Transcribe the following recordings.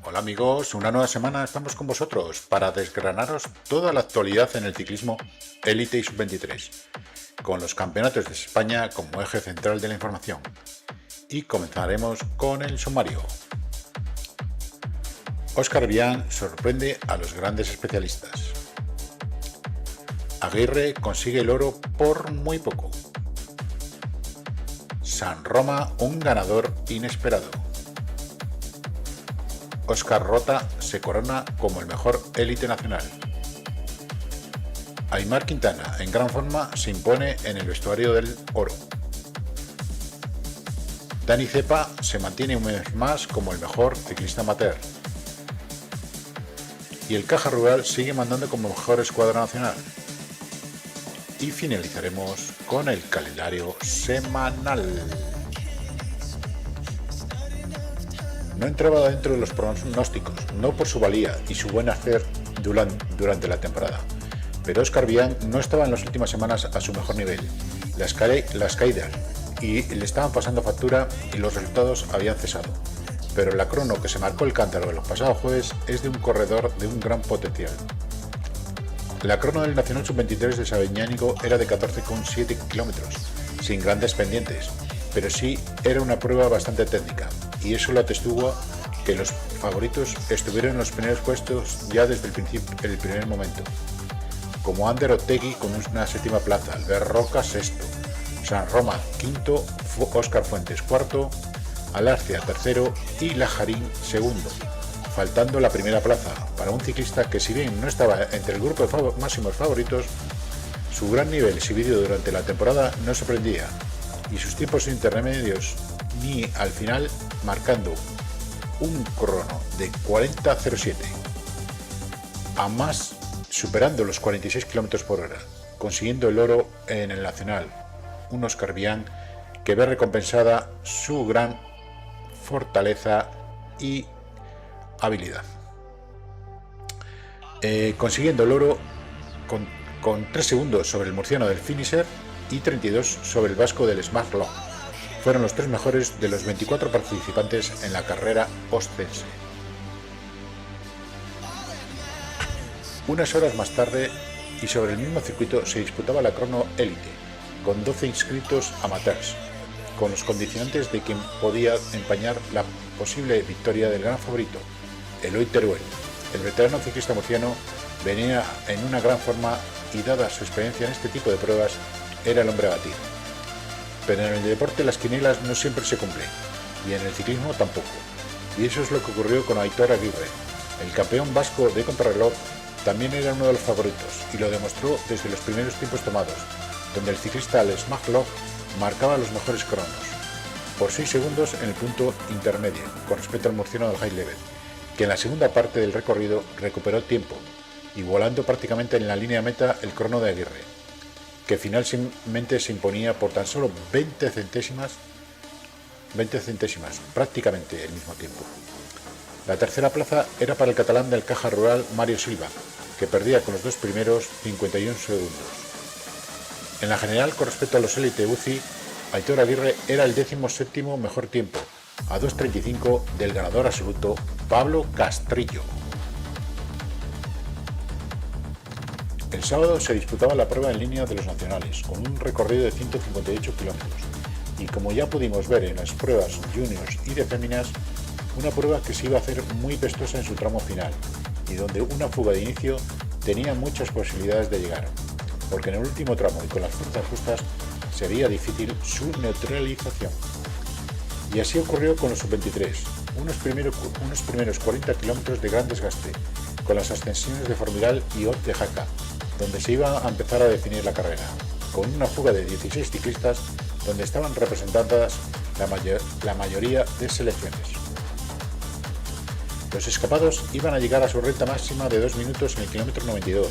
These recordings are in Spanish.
Hola amigos, una nueva semana estamos con vosotros para desgranaros toda la actualidad en el ciclismo élite y sub-23, con los campeonatos de España como eje central de la información. Y comenzaremos con el sumario. Óscar Bián sorprende a los grandes especialistas. Aguirre consigue el oro por muy poco. San Roma, un ganador inesperado. Óscar Rota se corona como el mejor élite nacional. Aimar Quintana, en gran forma, se impone en el vestuario del oro. Dani Cepa se mantiene un mes más como el mejor ciclista amateur. Y el Caja Rural sigue mandando como mejor escuadra nacional. Y finalizaremos con el calendario semanal. No entraba dentro de los pronósticos, no por su valía y su buen hacer durante la temporada, pero Óscar Bián no estaba en las últimas semanas a su mejor nivel. Las caídas y le estaban pasando factura y los resultados habían cesado, pero la crono que se marcó el cántaro el pasado jueves es de un corredor de un gran potencial. La crono del Nacional Sub-23 de Sabiñánigo era de 14,7 kilómetros, sin grandes pendientes, pero sí era una prueba bastante técnica, y eso lo atestigua que los favoritos estuvieron en los primeros puestos ya desde el primer momento, como Ander Otegui con una séptima plaza, Albert Roca sexto, San Roma quinto, Óscar Fuentes cuarto, Alarcia tercero y Lajarín segundo, faltando la primera plaza para un ciclista que, si bien no estaba entre el grupo de máximos favoritos, su gran nivel exhibido durante la temporada no sorprendía, y sus tiempos intermedios ni al final, marcando un crono de 40.07, a más superando los 46 km por hora, consiguiendo el oro en el nacional. Un Óscar Bián que ve recompensada su gran fortaleza y habilidad, consiguiendo el oro con 3 segundos sobre el murciano del finisher y 32 sobre el vasco del Smart Long. Fueron los 3 mejores de los 24 participantes en la carrera ostense. Unas horas más tarde y sobre el mismo circuito se disputaba la crono élite, con 12 inscritos amateurs, con los condicionantes de quien podía empañar la posible victoria del gran favorito, Eloi Teruel. El veterano ciclista murciano venía en una gran forma y, dada su experiencia en este tipo de pruebas, era el hombre a batir. Pero en el deporte las quinielas no siempre se cumplen, y en el ciclismo tampoco. Y eso es lo que ocurrió con Aitor Aguirre. El campeón vasco de contrarreloj también era uno de los favoritos, y lo demostró desde los primeros tiempos tomados, donde el ciclista Alex Maglock marcaba los mejores cronos, por 6 segundos en el punto intermedio, con respecto al murciano del High Level, que en la segunda parte del recorrido recuperó tiempo, igualando prácticamente en la línea meta el crono de Aguirre, que finalmente se imponía por tan solo 20 centésimas, prácticamente el mismo tiempo. La tercera plaza era para el catalán del Caja Rural Mario Silva, que perdía con los 2 primeros 51 segundos. En la general, con respecto a los élite UCI, Aitor Aguirre era el 17º mejor tiempo, a 2.35 del ganador absoluto Pablo Castrillo. El sábado se disputaba la prueba en línea de los nacionales, con un recorrido de 158 kilómetros, y como ya pudimos ver en las pruebas juniors y de féminas, una prueba que se iba a hacer muy pestosa en su tramo final, y donde una fuga de inicio tenía muchas posibilidades de llegar, porque en el último tramo y con las fuerzas justas sería difícil su neutralización. Y así ocurrió con los sub-23, unos primeros 40 kilómetros de gran desgaste, con las ascensiones de Formigal y Ot de Jaca, donde se iba a empezar a definir la carrera, con una fuga de 16 ciclistas donde estaban representadas la mayoría de selecciones. Los escapados iban a llegar a su recta máxima de 2 minutos en el kilómetro 92,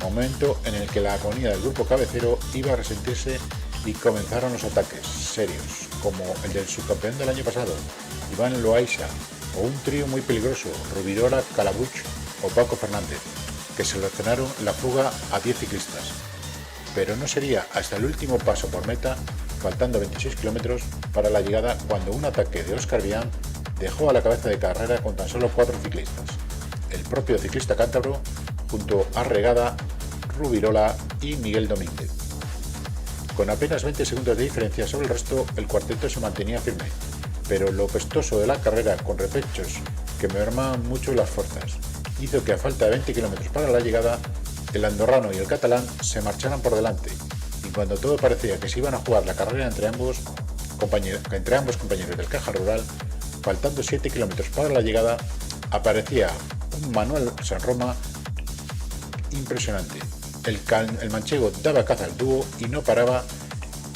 momento en el que la agonía del grupo cabecero iba a resentirse y comenzaron los ataques serios, como el del subcampeón del año pasado, Iván Loaiza, o un trío muy peligroso, Rubirola, Calabuch o Paco Fernández, que seleccionaron la fuga a 10 ciclistas. Pero no sería hasta el último paso por meta, faltando 26 kilómetros para la llegada, cuando un ataque de Óscar Bián dejó a la cabeza de carrera con tan solo 4 ciclistas, el propio ciclista cántabro, junto a Regada, Rubirola y Miguel Domínguez. Con apenas 20 segundos de diferencia sobre el resto, el cuarteto se mantenía firme, pero lo pestoso de la carrera, con repechos que mermaban mucho las fuerzas, hizo que a falta de 20 kilómetros para la llegada, el andorrano y el catalán se marcharan por delante, y cuando todo parecía que se iban a jugar la carrera entre ambos compañeros del Caja Rural, faltando 7 kilómetros para la llegada, aparecía un Manuel Sanroma impresionante. El manchego daba caza al dúo y no paraba,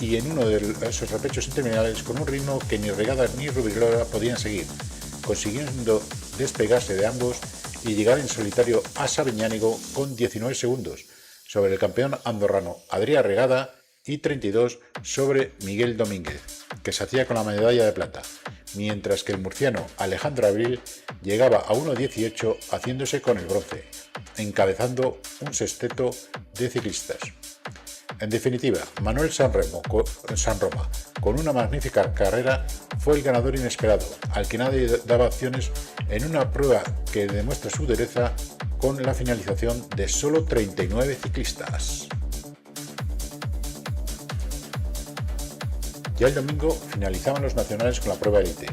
y en uno de esos repechos interminables, con un ritmo que ni Regada ni Rubirola podían seguir, consiguiendo despegarse de ambos y llegar en solitario a Sabiñánigo con 19 segundos sobre el campeón andorrano Adrià Regada y 32 sobre Miguel Domínguez, que se hacía con la medalla de plata, mientras que el murciano Alejandro Abril llegaba a 1.18 haciéndose con el bronce, encabezando un sexteto de ciclistas. En definitiva, Manuel Sanroma, con una magnífica carrera, fue el ganador inesperado, al que nadie daba opciones en una prueba que demuestra su dureza con la finalización de solo 39 ciclistas. Ya el domingo finalizaban los nacionales con la prueba élite,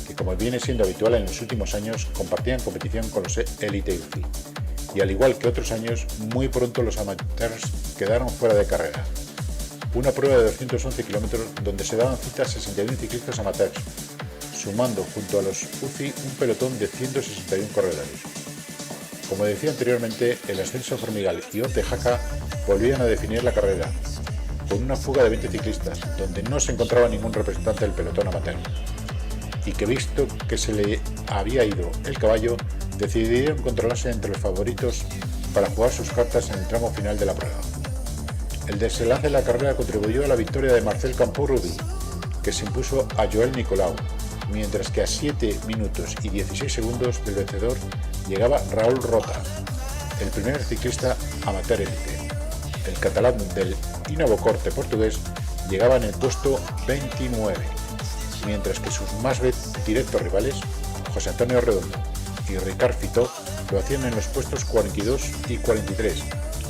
que como viene siendo habitual en los últimos años, compartían competición con los Elite UCI. Y al igual que otros años, muy pronto los amateurs quedaron fuera de carrera. Una prueba de 211 kilómetros donde se daban cita 61 ciclistas amateurs, sumando junto a los UCI un pelotón de 161 corredores. Como decía anteriormente, el ascenso Formigal y Orte-Jaca volvían a definir la carrera, con una fuga de 20 ciclistas, donde no se encontraba ningún representante del pelotón amateur, y que visto que se le había ido el caballo, decidieron controlarse entre los favoritos para jugar sus cartas en el tramo final de la prueba. El desenlace de la carrera contribuyó a la victoria de Marcel Campos-Rubí, que se impuso a Joel Nicolau, mientras que a 7 minutos y 16 segundos del vencedor llegaba Raúl Rota, el primer ciclista amateur élite. El catalán del Inovocorte portugués llegaba en el puesto 29, mientras que sus más directos rivales, José Antonio Redondo y Ricard Fitó, lo hacían en los puestos 42 y 43,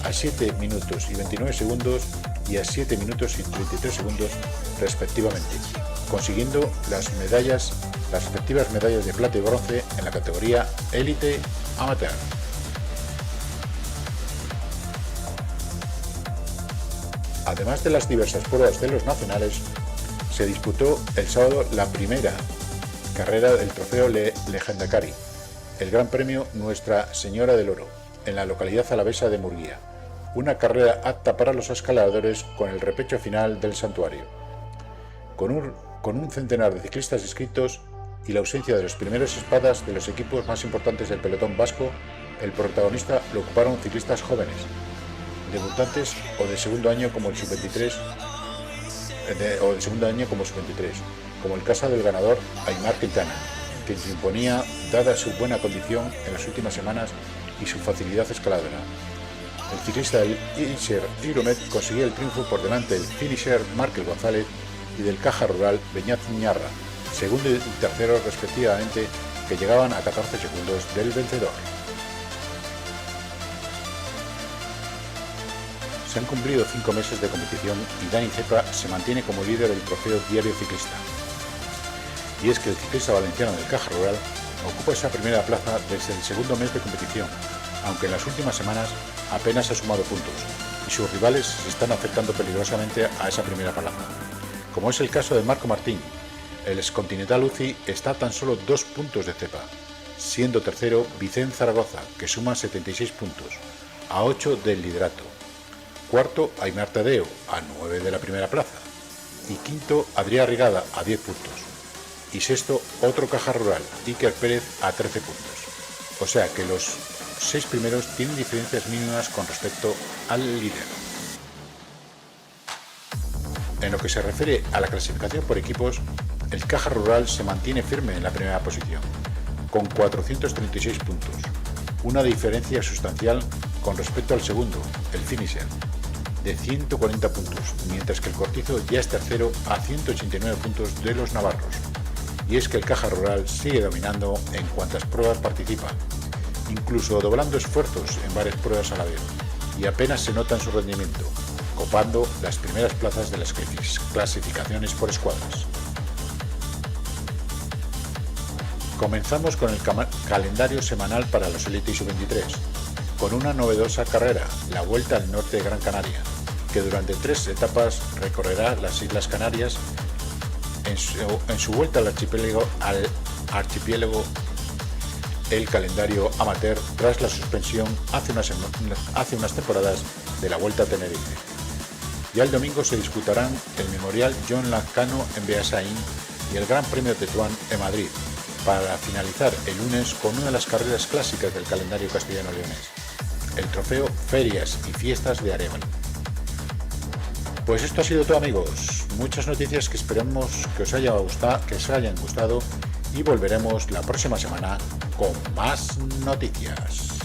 a 7 minutos y 29 segundos y a 7 minutos y 33 segundos respectivamente, consiguiendo las respectivas medallas de plata y bronce en la categoría élite amateur. Además de las diversas pruebas de los nacionales, se disputó el sábado la primera carrera del trofeo Lehendakari, el Gran Premio Nuestra Señora del Oro, en la localidad alavesa de Murguía, una carrera apta para los escaladores con el repecho final del santuario. Con un centenar de ciclistas inscritos y la ausencia de los primeros espadas de los equipos más importantes del pelotón vasco, el protagonista lo ocuparon ciclistas jóvenes, debutantes o de segundo año como el sub-23, como el caso del ganador Aimar Quintana, que se imponía dada su buena condición en las últimas semanas y su facilidad escaladora. El ciclista del Iser Giromet consiguió el triunfo por delante del finisher Márquez González y del Caja Rural Beñat Ñarra, segundo y tercero respectivamente, que llegaban a 14 segundos del vencedor. Se han cumplido 5 meses de competición y Dani Cepa se mantiene como líder del trofeo Diario Ciclista. Y es que el ciclista valenciano del Caja Rural ocupa esa primera plaza desde el segundo mes de competición, aunque en las últimas semanas apenas ha sumado puntos, y sus rivales se están acercando peligrosamente a esa primera plaza, como es el caso de Marco Martín. El excontinental UCI está a tan solo 2 puntos de Cepa, siendo tercero Vicente Zaragoza, que suma 76 puntos, a 8 del liderato. Cuarto, Aimar Tadeo, a 9 de la primera plaza, y quinto, Adrià Regada, a 10 puntos. Y sexto, otro Caja Rural, Iker Pérez, a 13 puntos. O sea que los 6 primeros tienen diferencias mínimas con respecto al líder. En lo que se refiere a la clasificación por equipos, el Caja Rural se mantiene firme en la primera posición, con 436 puntos, una diferencia sustancial con respecto al segundo, el finisher, de 140 puntos, mientras que el Cortizo ya es tercero a 189 puntos de los navarros. y es que el Caja Rural sigue dominando en cuantas pruebas participa, incluso doblando esfuerzos en varias pruebas a la vez, y apenas se nota en su rendimiento, copando las primeras plazas de las clasificaciones por escuadras. Comenzamos con el calendario semanal para los Elite y Sub-23, con una novedosa carrera, la Vuelta al Norte de Gran Canaria, que durante 3 etapas recorrerá las Islas Canarias. En su vuelta al archipiélago, el calendario amateur tras la suspensión hace unas temporadas de la Vuelta a Tenerife. Ya el domingo se disputarán el Memorial John Lazcano en Beasain y el Gran Premio Tetuán en Madrid, para finalizar el lunes con una de las carreras clásicas del calendario castellano-leonés, el trofeo Ferias y Fiestas de Arevalo. Pues esto ha sido todo, amigos. Muchas noticias que esperemos que os hayan gustado y volveremos la próxima semana con más noticias.